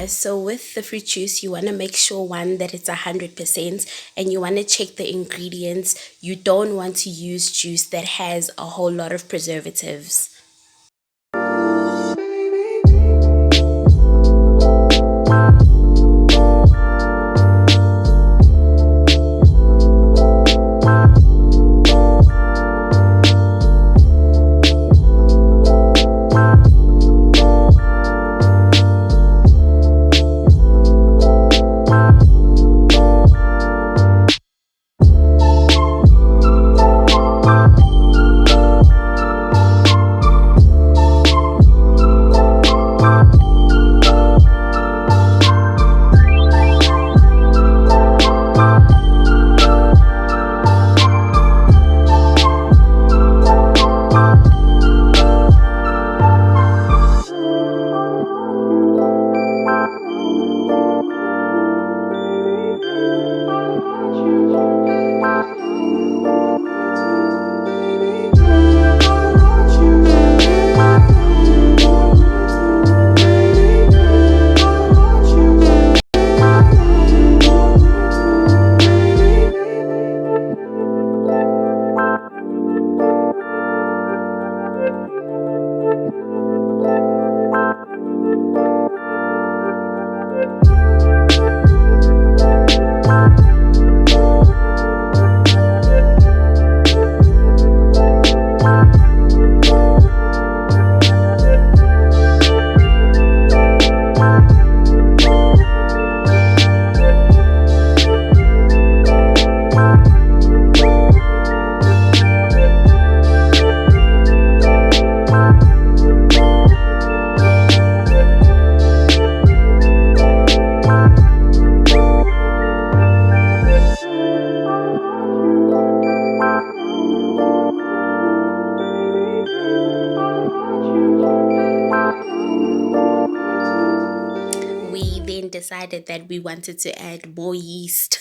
guys, so with the fruit juice, you want to make sure one that it's 100%, and you want to check the ingredients. You don't want to use juice that has a whole lot of preservatives. We then decided that we wanted to add more yeast.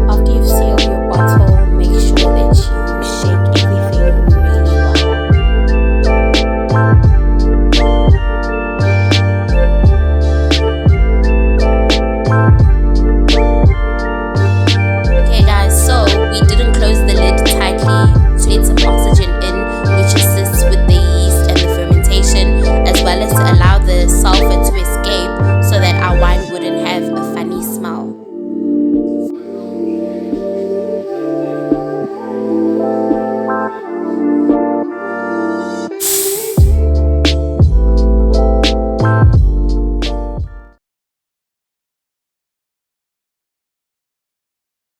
After you've sealed your bottle, make sure that you shake everything really well. Okay guys, so we didn't close the lid tightly to let some oxygen in, which assists with the yeast and the fermentation, as well as to allow the sulfur to escape so that our wine wouldn't have a funny smell.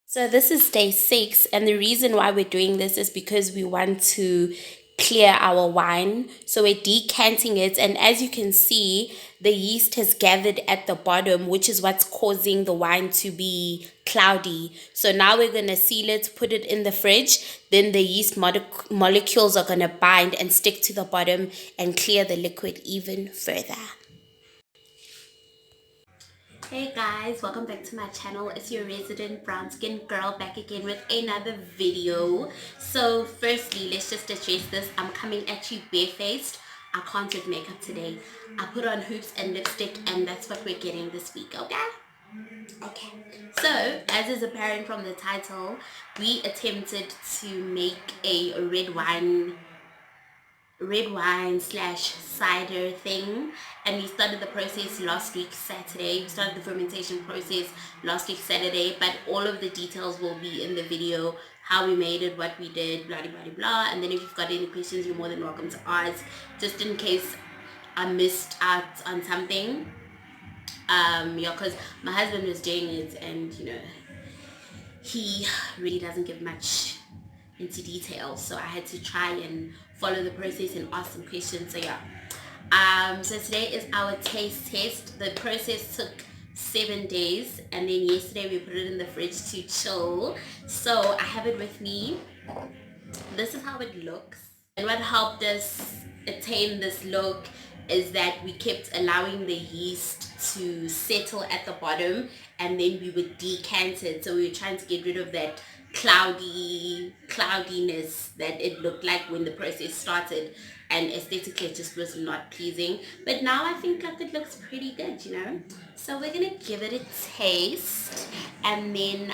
So this is day 6, and the reason why we're doing this is because we want to clear our wine. So we're decanting it, and as you can see, the yeast has gathered at the bottom, which is what's causing the wine to be cloudy. So now we're going to seal it, put it in the fridge, then the yeast molecules are going to bind and stick to the bottom and clear the liquid even further. Hey guys, welcome back to my channel. It's your resident brown skin girl back again with another video. So firstly, let's just address this. I'm coming at you barefaced. I can't with makeup today. I put on hoops and lipstick, and that's what we're getting this week, okay? Okay, so as is apparent from the title, we attempted to make a red wine slash cider thing, and we started the process last week Saturday. We started the fermentation process last week Saturday, but all of the details will be in the video, how we made it, what we did, blah blah blah blah. And then if you've got any questions, you're more than welcome to ask, just in case I missed out on something. Yeah, because my husband was doing it, and he really doesn't give much into detail, so I had to try and follow the process and ask some questions. So yeah, so today is our taste test. The process took 7 days, and then yesterday we put it in the fridge to chill. So I have it with me. This is how it looks. And what helped us attain this look is that we kept allowing the yeast to settle at the bottom, and then we would decant it. So we were trying to get rid of that cloudiness that it looked like when the process started, and aesthetically it just was not pleasing. But now I think like it looks pretty good. So we're gonna give it a taste, and then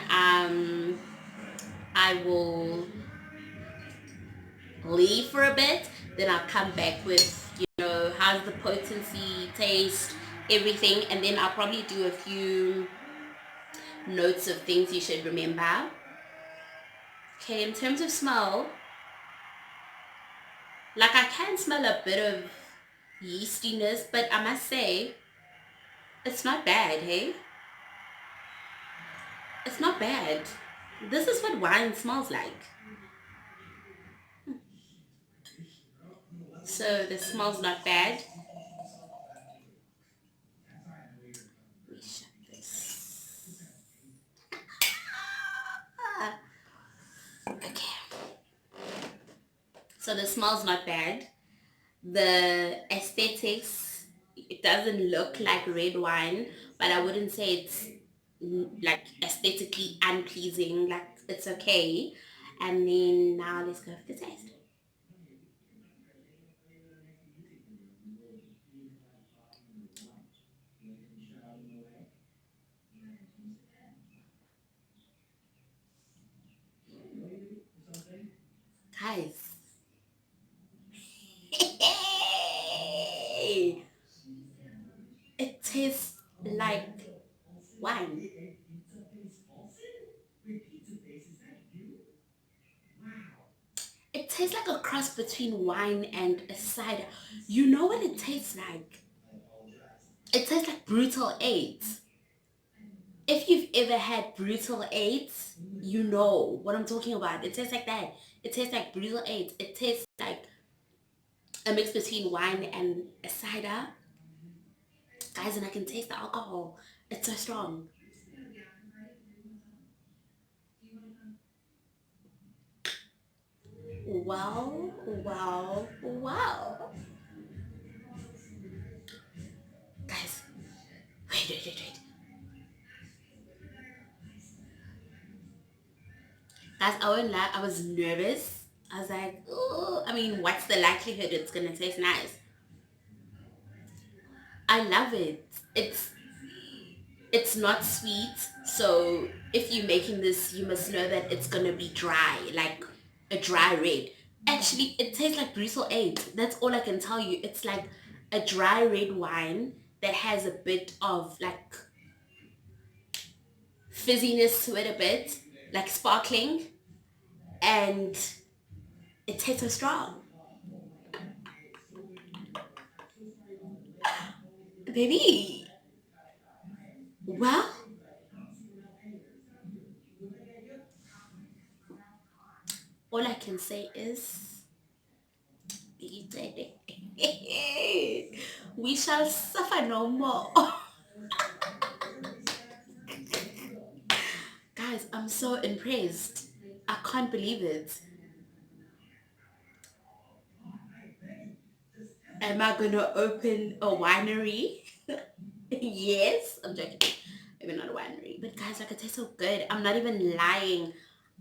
I will leave for a bit, then I'll come back with how's the potency, taste, everything, and then I'll probably do a few notes of things you should remember. Okay, in terms of smell, like I can smell a bit of yeastiness, but I must say it's not bad. Hey, it's not bad. This is what wine smells like. So the smell's not bad. Let me shut this. Ah, okay. So the smell's not bad. The aesthetics, it doesn't look like red wine, but I wouldn't say it's like aesthetically unpleasing. Like it's okay. And then now let's go for the taste. Guys, it tastes like wine. It tastes like a cross between wine and a cider. You know what it tastes like? It tastes like brutal AIDS. If you've ever had brutal AIDS, you know what I'm talking about. It tastes like that. It tastes like brutal AIDS. It tastes like a mix between wine and a cider. Guys, and I can taste the alcohol. It's so strong. Wow, wow, wow. Guys, wait. Guys, I won't lie, I was nervous. I was like, oh, I mean, what's the likelihood it's gonna taste nice? I love it. It's not sweet, so if you're making this, you must know that it's gonna be dry, like a dry red. Actually, it tastes like Bristol 8. That's all I can tell you. It's like a dry red wine that has a bit of like fizziness to it, a bit like sparkling, and it tastes so strong. Baby, well, all I can say is we shall suffer no more. Guys, I'm so impressed. I can't believe it. Am I gonna open a winery? Yes, I'm joking. Maybe not a winery, but guys, like it tastes so good. I'm not even lying.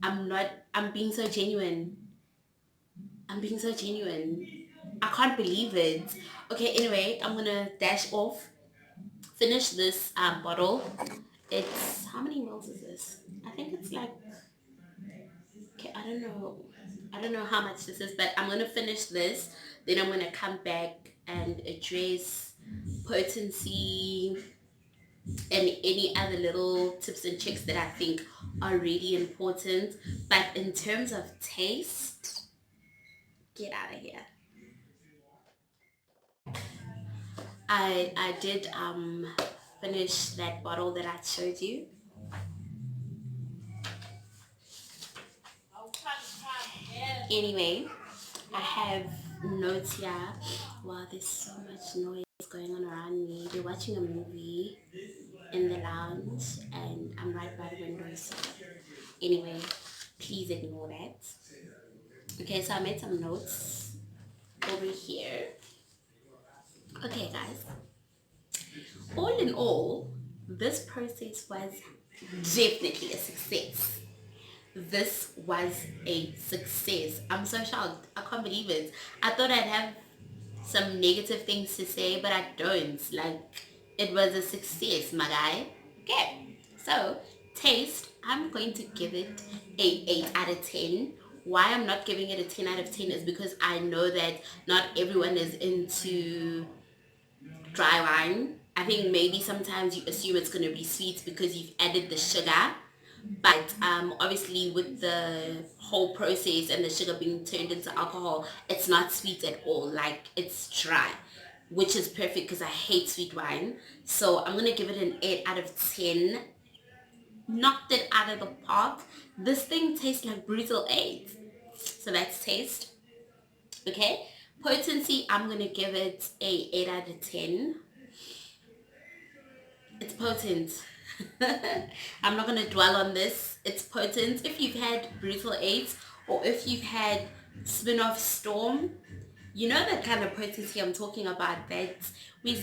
I'm not. I'm being so genuine. I'm being so genuine. I can't believe it. Okay, anyway, I'm gonna dash off, finish this bottle, It's, how many mils is this? I think it's like, okay, I don't know how much this is, but I'm gonna finish this. Then I'm gonna come back and address potency and any other little tips and tricks that I think are really important. But in terms of taste, get out of here. I did finish that bottle that I showed you. Anyway, I have notes here. Wow, there's so much noise going on around me. They're watching a movie in the lounge and I'm right by the window. So anyway, please ignore that. Okay, so I made some notes over here. Okay, guys. All in all, this process was definitely a success. This was a success. I'm so shocked. I can't believe it. I thought I'd have some negative things to say, but I don't. Like, it was a success, my guy. Okay, so taste, I'm going to give it a 8 out of 10. Why I'm not giving it a 10 out of 10 is because I know that not everyone is into dry wine. I think maybe sometimes you assume it's going to be sweet because you've added the sugar, but obviously with the whole process and the sugar being turned into alcohol, it's not sweet at all. Like, it's dry, which is perfect because I hate sweet wine. So I'm gonna give it an 8 out of 10. Knocked it out of the park. This thing tastes like brutal 8. So that's taste. Okay, potency, I'm gonna give it a 8 out of 10. It's potent. I'm not going to dwell on this. It's potent. If you've had Brutal 8 or if you've had Spin-off Storm, you know that kind of potency I'm talking about, that you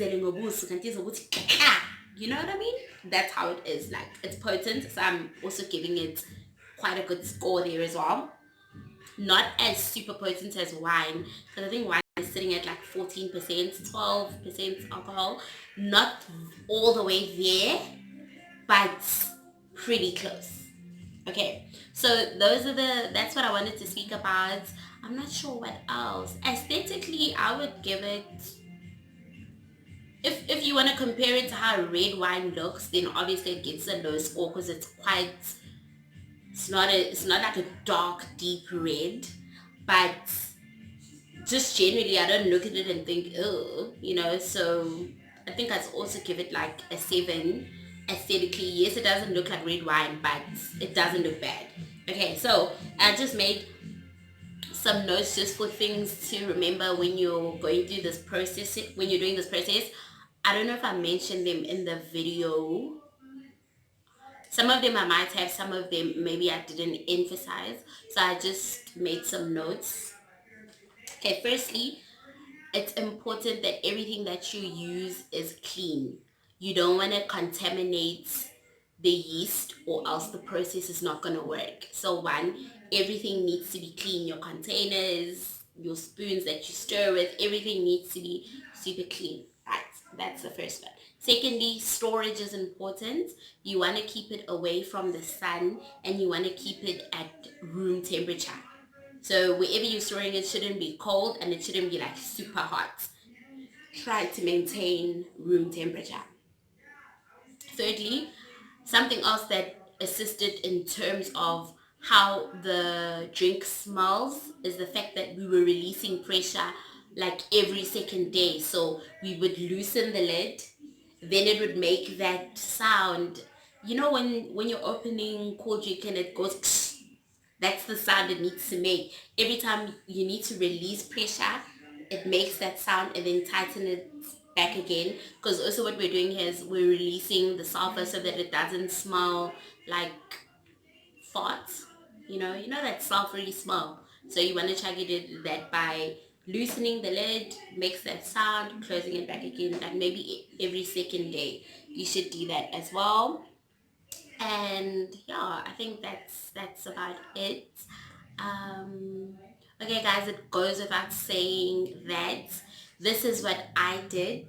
know what I mean? That's how it is. Like, it's potent. So I'm also giving it quite a good score there as well. Not as super potent as wine, because I think wine is sitting at like 14%, 12% alcohol. Not all the way there, but pretty close. Okay, so that's what I wanted to speak about. I'm not sure what else. Aesthetically, I would give it, if you want to compare it to how red wine looks, then obviously it gets a low score because it's not like a dark deep red, but just generally I don't look at it and think, oh, so I think I'd also give it like a 7. Aesthetically, yes, it doesn't look like red wine, but it doesn't look bad. Okay, so I just made some notes just for things to remember when you're going through this process, when you're doing this process. I don't know if I mentioned them in the video. Some of them I might have, some of them maybe I didn't emphasize, so I just made some notes. Okay, firstly, it's important that everything that you use is clean. You don't want to contaminate the yeast or else the process is not going to work. So one, everything needs to be clean. Your containers, your spoons that you stir with, everything needs to be super clean. Right, that's the first one. Secondly, storage is important. You want to keep it away from the sun and you want to keep it at room temperature. So wherever you're storing it shouldn't be cold and it shouldn't be like super hot. Try to maintain room temperature. Thirdly, something else that assisted in terms of how the drink smells is the fact that we were releasing pressure like every second day. So we would loosen the lid, then it would make that sound. You know when you're opening cold drink and it goes, that's the sound it needs to make. Every time you need to release pressure, it makes that sound and then tighten it back again. Because also what we're doing here is we're releasing the sulfur so that it doesn't smell like farts. You know that sulfury smell. So you want to target that by loosening the lid, makes that sound, closing it back again, like maybe every second day. You should do that as well. And yeah, I think that's about it. um okay guys, it goes without saying that this is what I did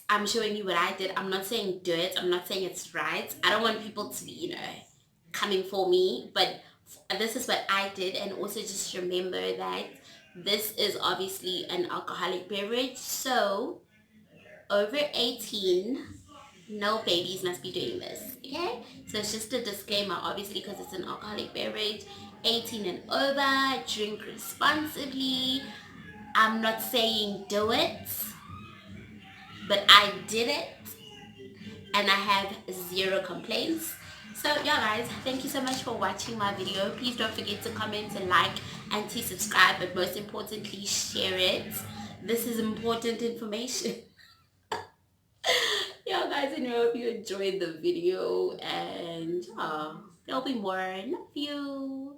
I'm showing you what I did. I'm not saying do it. I'm not saying it's right. I don't want people to be, coming for me, but this is what I did. And also just remember that this is obviously an alcoholic beverage. So over 18, no babies must be doing this. Okay? So it's just a disclaimer, obviously, because it's an alcoholic beverage. 18 and over, drink responsibly. I'm not saying do it, but I did it and I have zero complaints. So yeah guys, thank you so much for watching my video. Please don't forget to comment and like and to subscribe, but most importantly share it. This is important information. Yeah guys, and I hope you enjoyed the video, and there'll be more. Love you.